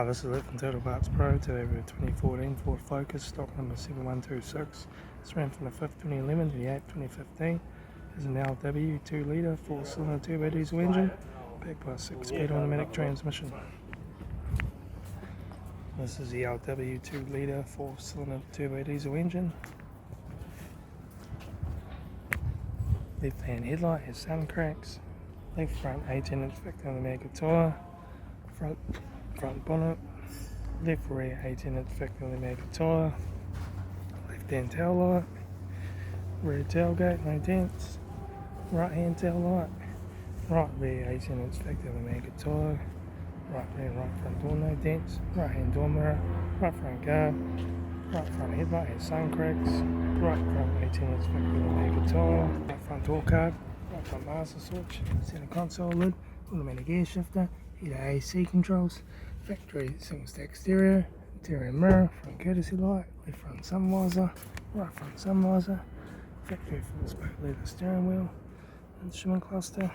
Hi, this is Litre from Total Parts Pro. Today we have 2014 Ford Focus, stock number 7126. It's ran from the 5th 2011 to the 8th 2015. It's an LW 2 litre 4-cylinder turbo diesel engine, backed by a 6-speed automatic transmission. This is the LW 2 litre 4-cylinder turbo diesel engine. Left hand headlight has sun cracks. Left front 18-inch factory automatic tyre. Front bonnet. Left rear 18-inch factory automatic tyre. Left hand tail light. Rear tailgate, no dents. Right hand tail light. Right rear 18-inch factory automatic tyre. Right rear and right front door, no dents. Right hand door mirror. Right front guard. Right front headlight has sun cracks. Right front 18-inch factory automatic tyre. Right front door card. Right front master switch. Center console lid. Automatic air shifter. Heater AC controls. Factory single stack stereo. Interior mirror. Front courtesy light. Left front sun visor. Right front sun visor. Factory full spoke leather steering wheel. Instrument cluster.